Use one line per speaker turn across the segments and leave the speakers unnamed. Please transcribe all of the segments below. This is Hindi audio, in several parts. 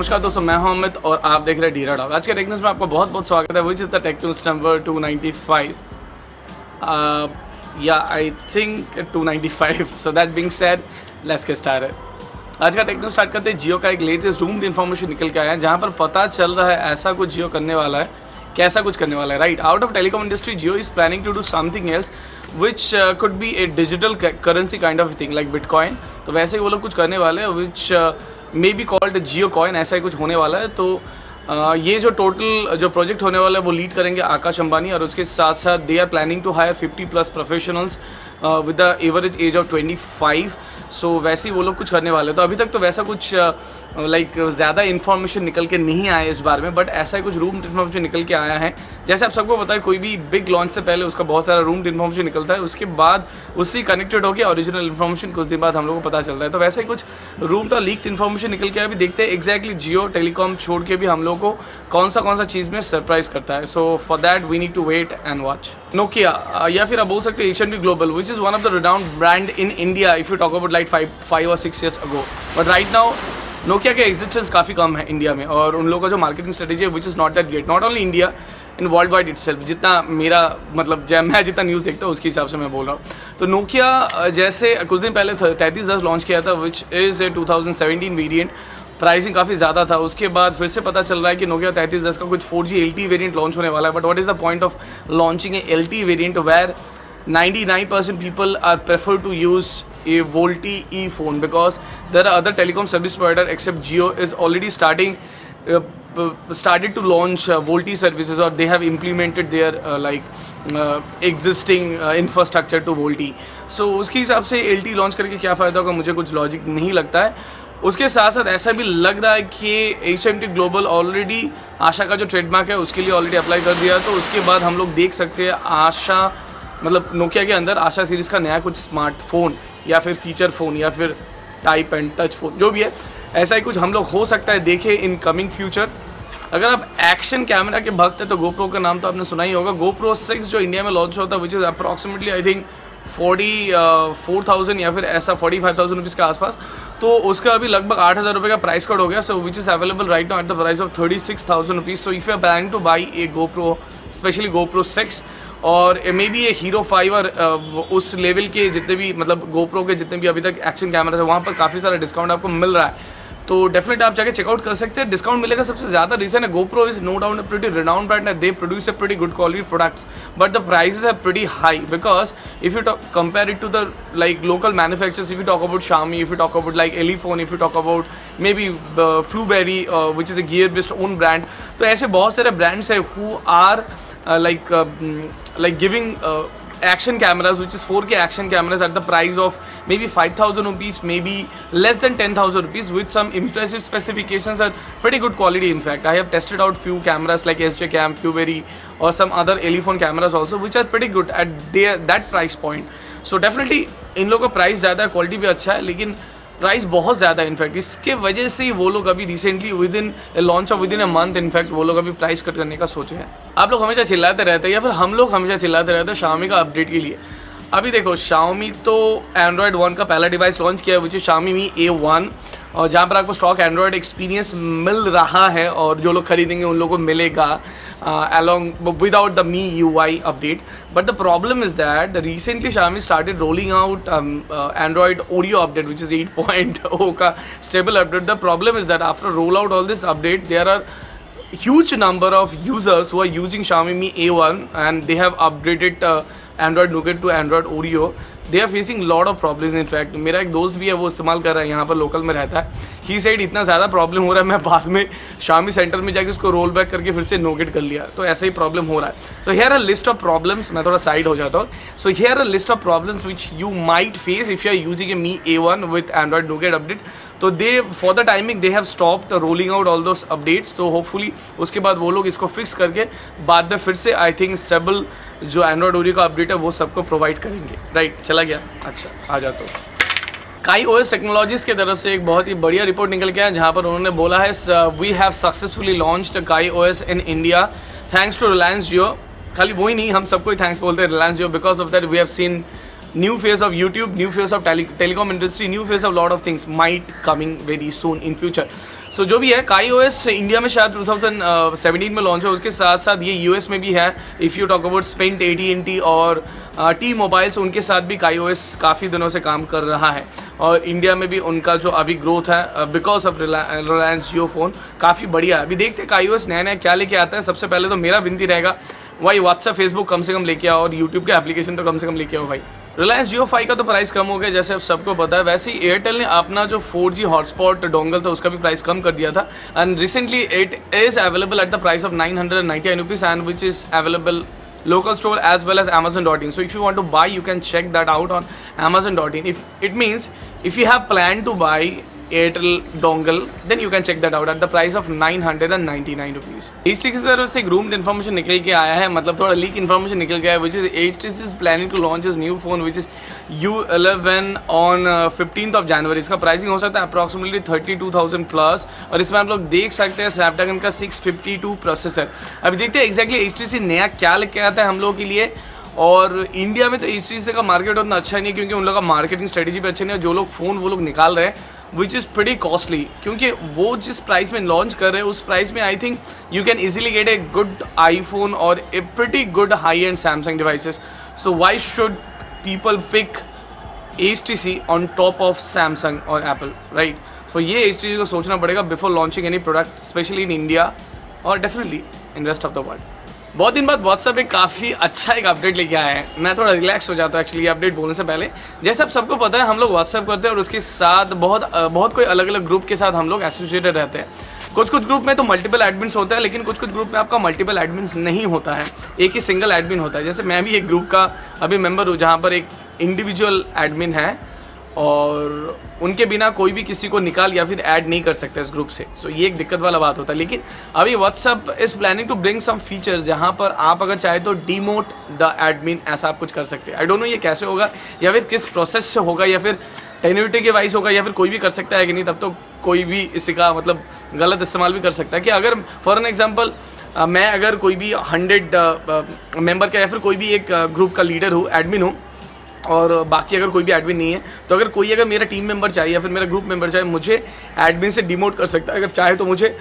नमस्कार दोस्तों, मैं हूं अमित और आप देख रहे हैं ढीरा डॉग। आज के टेक न्यूज़ में आपका बहुत बहुत स्वागत है, which is the tech news number 295 या I think 295। So that being said, let's get started. आज का टेक न्यूज़ स्टार्ट करते हैं। जियो का एक लेटेस्ट रूम्ड इन्फॉर्मेशन निकल के आया है, जहां पर पता चल रहा है ऐसा कुछ जियो करने वाला है। कैसा कुछ करने वाला है, right? Out of telecom industry, Jio is planning to do something else which could be a digital currency kind of thing like bitcoin. तो वैसे ही वो लोग कुछ करने वाले हैं which may be called Jio coin, ऐसा ही कुछ होने वाला है। तो ये जो टोटल जो प्रोजेक्ट होने वाला है वो लीड करेंगे आकाश अंबानी, और उसके साथ साथ they are planning to hire 50+ professionals with the average age of 25। So वैसे ही वो लोग कुछ करने वाले हैं। तो अभी तक तो वैसा कुछ लाइक ज़्यादा इन्फॉर्मेशन निकल के नहीं आया इस बारे में, बट ऐसा ही कुछ रूम इन्फॉर्मेशन निकल के आया है। जैसे आप सबको पता है, कोई भी बिग लॉन्च से पहले उसका बहुत सारा रूम इन्फॉर्मेशन निकलता है, उसके बाद उससे कनेक्टेड होकर ओरिजिनल इन्फॉर्मेशन कुछ दिन बाद हम लोग को पता चलता है। तो वैसे ही कुछ रूम का लीक्ड इन्फॉर्मेशन निकल के अभी देखते हैं एग्जैक्टली जियो टेलीकॉम छोड़ के भी हम लोग को कौन सा चीज़ में सरप्राइज करता है। So for that we need to wait and watch. Nokia या फिर आप बोल सकते हैं H&B global, which is one of the renowned brand in India if you talk about like 5 or 6 years ago, but right now Nokia के एग्जिस्टेंस काफ़ी कम है इंडिया में, और उन लोगों का जो मार्केटिंग स्ट्रेटेजी है which is not that great, not only India, in world wide itself. जितना मेरा मतलब मैं जितना न्यूज़ देखता हूँ उसके हिसाब से मैं बोल रहा हूँ। तो नोकिया जैसे कुछ दिन पहले 3310 लॉन्च किया था, which is a 2017 variant. Pricing काफ़ी ज़्यादा था। उसके बाद फिर से पता चल रहा है कि नोकिया 3310 का कुछ 4G LTE वेरिएंट लॉन्च होने वाला है। But what is the point of launching a LTE variant where 99% people are prefer to use a VoLTE E phone, because there are other telecom service provider except Jio is already started to launch VoLTE services, or they have implemented their existing infrastructure to VoLTE. So उसके हिसाब से LTE लॉन्च करके क्या फ़ायदा होगा, मुझे कुछ लॉजिक नहीं लगता है। उसके साथ साथ ऐसा भी लग रहा है कि H&B ग्लोबल ऑलरेडी आशा का जो ट्रेडमार्क है उसके लिए ऑलरेडी अप्लाई कर दिया। तो उसके बाद हम लोग देख सकते हैं आशा मतलब नोकिया के अंदर आशा सीरीज़ का नया कुछ स्मार्टफोन या फिर फीचर फ़ोन या फिर टाइप एंड टच फ़ोन जो भी है, ऐसा ही कुछ हम लोग हो सकता है देखें इन कमिंग फ्यूचर। अगर आप एक्शन कैमरा के भक्त हैं तो GoPro का नाम तो आपने सुना ही होगा। GoPro 6 जो इंडिया में लॉन्च होता है which is approximately I think 44,000 या फिर ऐसा 45,000 रुपीज़ के आसपास। तो उसका अभी लगभग 8,000 रुपये का प्राइस कट हो गया। So which is available right now at the price of 36,000 rupees. So if you are planning to buy a GoPro, specially GoPro 6 और मे बी ए हीरो 5 और उस लेवल के जितने भी मतलब GoPro के जितने भी अभी तक एक्शन कैमरा है, वहाँ पर काफ़ी सारा डिस्काउंट आपको मिल रहा है। तो डेफिनेट आप जाके चेकआउट कर सकते हैं। डिस्काउंट मिलेगा सबसे ज़्यादा रीज़न है GoPro is no doubt a pretty renowned brand, they produce a pretty good quality products, but the prices are pretty high because if you compare it to the like local manufacturers, if you talk about Xiaomi, if you talk about like Elephone, if you talk about maybe Blueberry which is a gear based own brand, तो ऐसे बहुत सारे ब्रांड्स है who are like giving action cameras which is 4K action cameras at the price of maybe 5,000 rupees, maybe less than 10,000 rupees, with some impressive specifications and pretty good quality. In fact, I have tested out few cameras like SJ Cam, Blueberry or some other Elephone cameras also, which are pretty good at that price point. So definitely इन लोगों का प्राइस ज़्यादा है, क्वालिटी भी अच्छा है, लेकिन प्राइस बहुत ज़्यादा है। इनफैक्ट इसके वजह से ही वो लोग अभी recently with in launch of with in a month in fact वो लोग अभी प्राइस कट करने का सोचे हैं। आप लोग हमेशा चिल्लाते रहते हैं या फिर हम लोग हमेशा चिल्लाते रहते हैं Xiaomi का अपडेट के लिए। अभी देखो Xiaomi तो Android 1 का पहला डिवाइस लॉन्च किया है which is Xiaomi Mi A1, और जहाँ पर आपको स्टॉक एंड्रॉयड एक्सपीरियंस मिल रहा है, और जो लोग खरीदेंगे उन लोगों को मिलेगा along without the MIUI update. But the problem is that recently Xiaomi started rolling out Android Oreo update, which is 8.0 का stable update. The problem is that after roll out all this update, there are huge number of users who are using Xiaomi Mi A1 and they have upgraded Android Nougat to Android Oreo. They are facing lot of problems. In fact मेरा एक दोस्त भी है, वो इस्तेमाल कर रहा है, यहाँ पर लोकल में रहता है। ही साइड इतना ज़्यादा प्रॉब्लम हो रहा है, मैं बाद में Xiaomi सेंटर में जाके उसको रोल बैक करके फिर से नोगेट कर लिया, तो ऐसा ही प्रॉब्लम हो रहा है। So here a list of problems, मैं थोड़ा साइड हो जाता हूँ। So here a list of problems which you might face if you are using a Mi A1 with Android nougat update. तो they for the timing they have stop the rolling out all those updates. तो होपफुली उसके बाद वो लोग इसको फिक्स करके बाद में फिर से आई थिंक स्टेबल जो एंड्रॉइड ओरियो का अपडेट है वो सबको प्रोवाइड करेंगे। राइट, चला गया। अच्छा, आ जाता हूँ। KaiOS टेक्नोलॉजीज़ की तरफ से एक बहुत ही बढ़िया रिपोर्ट निकल के आया, जहाँ पर उन्होंने बोला है we have successfully launched KaiOS in India thanks to Reliance Jio. खाली वही नहीं, हम सबको ही थैंक्स बोलते हैं Reliance Jio, because of that we have seen new face of YouTube, new face of telecom industry, new face of lot of things might coming very soon in future. So जो भी है KaiOS इंडिया में शायद 2017 में लॉन्च हो, उसके साथ साथ ये यूएस में भी है. If you talk about Sprint, AT&T और T-Mobile, उनके साथ भी KaiOS काफ़ी दिनों से काम कर रहा है. और इंडिया में भी उनका जो अभी ग्रोथ है because of Reliance Jio phone काफ़ी बढ़िया है. अभी देखते हैं KaiOS नया नया क्या लेके आता है. सबसे पहले तो मेरा विनती रहेगा भाई व्हाट्सएप, फेसबुक कम से कम लेके आओ और यूट्यूब के एप्लीकेशन तो कम से कम लेके आओ भाई. रिलायंस जियो 5 का तो प्राइस कम हो गया जैसे अब सबको पता है. वैसे ही एयरटेल ने अपना जो 4G हॉटस्पॉट डोंगल था उसका भी प्राइस कम कर दिया था. And recently it is available at the price of 999 rupees and which is available local store as well as Amazon.in. So if you want to buy, you can check that out on Amazon.in. If it means if you have planned to buy Airtel dongle, then you can check that out at the price of 999 rupees. HTC की तरफ से एक रूम्ड इन्फॉर्मेशन निकल के आया है, मतलब थोड़ा लीक इन्फॉर्मेशन निकल गया है, which is HTC is planning to launch his new phone which is U11 on 15th of January. इसका प्राइसिंग हो सकता है अप्रॉक्सीमेटली 32,000 प्लस और इसमें आप लोग देख सकते हैं स्नैपड्रैगन का 652 प्रोसेसर. अभी देखते हैं एग्जैक्टली HTC नया क्या लेके आता है हम लोगों के लिए. और इंडिया में तो HTC का मार्केट उतना अच्छा नहीं है क्योंकि उन लोगों का मार्केटिंग स्ट्रेटेजी भी अच्छा नहीं है. जो लोग फ़ोन वो लोग निकाल रहे हैं विच इज़ प्रीटी कॉस्टली क्योंकि वो जिस प्राइस में लॉन्च कर रहे हैं उस प्राइस में I think you can easily get a good iPhone और a pretty good high end Samsung devices. So why should people pick HTC on top of Samsung और एप्पल, राइट? सो ये HTC को सोचना पड़ेगा before launching any product specially in India और definitely in rest of the world. बहुत दिन बाद व्हाट्सएप एक काफ़ी अच्छा एक अपडेट लेके आया है. मैं थोड़ा रिलैक्स हो जाता हूँ एक्चुअली अपडेट बोलने से पहले. जैसे अब सबको पता है हम लोग व्हाट्सएप करते हैं और उसके साथ बहुत कोई अलग अलग ग्रुप के साथ हम लोग एसोसिएटेड रहते हैं. कुछ ग्रुप में तो मल्टीपल एडमिन्स होता है लेकिन कुछ ग्रुप में आपका मल्टीपल एडमिन्स नहीं होता है, एक ही सिंगल एडमिन होता है. जैसे मैं भी एक ग्रुप का अभी मेंबर हूँ जहाँ पर एक इंडिविजुअल एडमिन है और उनके बिना कोई भी किसी को निकाल या फिर ऐड नहीं कर सकता इस ग्रुप से. सो ये एक दिक्कत वाला बात होता है. लेकिन अभी WhatsApp is planning to bring some features जहाँ पर आप अगर चाहे तो डीमोट द एडमिन ऐसा आप कुछ कर सकते हैं. आई डोंट नो ये कैसे होगा या फिर किस प्रोसेस से होगा या फिर टेन्यूटी के वाइज होगा या फिर कोई भी कर सकता है कि नहीं. तब तो कोई भी इसी का मतलब गलत इस्तेमाल भी कर सकता है कि अगर फॉर एन एग्जाम्पल मैं अगर कोई भी 100 मेंबर का या फिर कोई भी एक ग्रुप का लीडर हूँ, एडमिन हूँ और बाकी अगर कोई भी एडमिन नहीं है तो अगर मेरा टीम मेंबर चाहिए या फिर मेरा ग्रुप मेंबर चाहिए मुझे एडमिन से डिमोट कर सकता है. अगर चाहे तो मुझे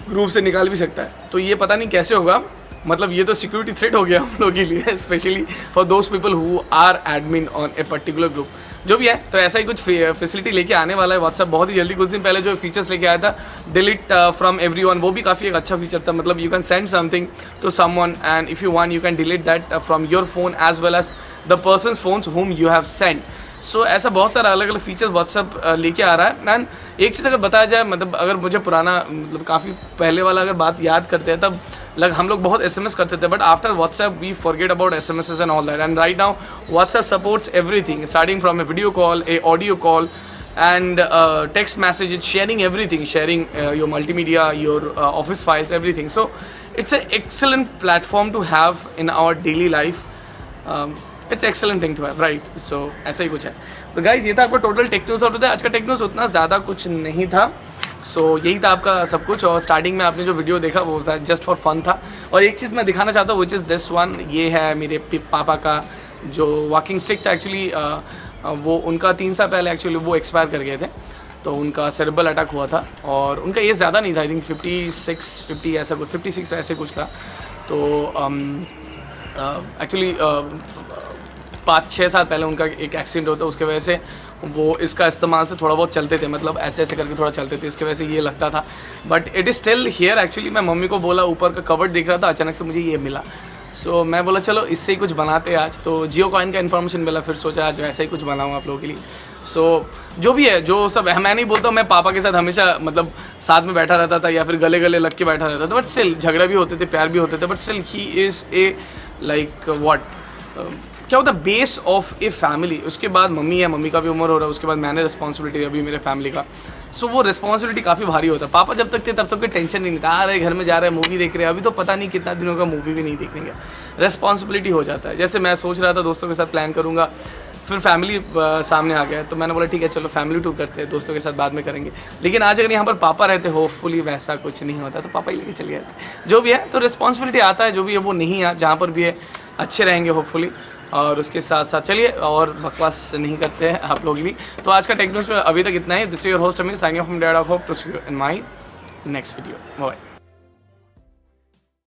ग्रुप से निकाल भी सकता है. तो ये पता नहीं कैसे होगा, मतलब ये तो सिक्योरिटी थ्रेट हो गया हम लोगों के लिए specially for those people who are admin on a particular group. जो भी है तो ऐसा ही कुछ फैसिलिटी लेके आने वाला है व्हाट्सएप बहुत ही जल्दी. कुछ दिन पहले जो फीचर्स लेके आया था डिलीट फ्रॉम एवरीवन, वो भी काफ़ी एक अच्छा फीचर था. मतलब you can send something to someone and if you want you can delete that from your phone as well as the person's phones whom you have send. So ऐसा बहुत सारा अलग अलग फीचर्स व्हाट्सएप लेके आ रहा है. एंड एक चीज़ अगर बताया जाए, मतलब अगर मुझे पुराना मतलब काफ़ी पहले वाला अगर बात याद करते हैं तब हम लोग बहुत SMS करते थे, but after WhatsApp we forget about SMSs and all that. And right now WhatsApp supports everything starting from a video call, a audio call and text messages, sharing everything, sharing your multimedia, your office files, everything. So it's an excellent platform to have in our daily life. It's an excellent thing to have, right? So ऐसा ही कुछ है. तो guys ये था आपका टोटल टेक न्यूज़. और पता है आज का टेक न्यूज़ उतना ज़्यादा कुछ नहीं था. सो यही था आपका सब कुछ. और स्टार्टिंग में आपने जो वीडियो देखा वो जस्ट फॉर फन था. और एक चीज़ मैं दिखाना चाहता हूँ विच इज़ दिस वन. ये है मेरे पापा का जो वॉकिंग स्टिक था. एक्चुअली वो उनका 3 साल पहले एक्चुअली वो एक्सपायर कर गए थे. तो उनका सेरेब्रल अटैक हुआ था और उनका ये ज़्यादा नहीं था, आई थिंक 50 ऐसा कुछ, 56 ऐसे कुछ था. तो एक्चुअली 5-6 साल पहले उनका एक एक्सीडेंट होता, उसके वजह से वो इसका इस्तेमाल से थोड़ा बहुत चलते थे, मतलब ऐसे ऐसे करके थोड़ा चलते थे, इसके वजह से ये लगता था. But it is still here. Actually मैं मम्मी को बोला, ऊपर का कवर दिख रहा था, अचानक से मुझे ये मिला. सो मैं बोला चलो इससे ही कुछ बनाते हैं आज. तो जियो कॉइन का इन्फॉर्मेशन मिला, फिर सोचा आज वैसा ही कुछ बनाऊँ आप लोगों के लिए. सो जो भी है, जो सब मैं नहीं बोलता हूँ, मैं पापा के साथ हमेशा मतलब साथ में बैठा रहता था या फिर गले गले लग के बैठा रहता था. बट स्टिल झगड़ा भी होते थे, प्यार भी होते थे. But still he is a like what क्या होता है बेस ऑफ ए फैमिली. उसके बाद मम्मी है, मम्मी का भी उम्र हो रहा है, उसके बाद मैंने रिस्पॉन्सिबिलिटी अभी मेरे फैमिली का. सो वो रिस्पॉन्सिबिलिटी काफ़ी भारी होता है. पापा जब तक थे तब तक कोई टेंशन नहीं था, आ रहे घर में जा रहे हैं, मूवी देख रहे हैं. अभी तो पता नहीं कितना दिनों का मूवी भी नहीं देखने का, रिस्पॉन्सिबिलिटी हो जाता है. जैसे मैं सोच रहा था दोस्तों के साथ प्लान करूँगा फिर फैमिली सामने आ गया, तो मैंने बोला ठीक है चलो फैमिली टूर करते हैं, दोस्तों के साथ बाद में करेंगे। लेकिन आज अगर यहाँ पर पापा रहते, होपफुली वैसा कुछ नहीं होता, तो पापा ही लेके चले जाते। जो भी है तो रिस्पॉन्सिबिलिटी आता है, जो भी है वो नहीं है, जहाँ पर भी है अच्छे रहेंगे होपफुली। और उसके साथ साथ चलिए और बकवास नहीं करते हैं आप लोग भी। तो आज का टेक न्यूज़ में अभी तक इतना ही। This is your host Amir signing off from dead of hope to see you in my next video. Bye.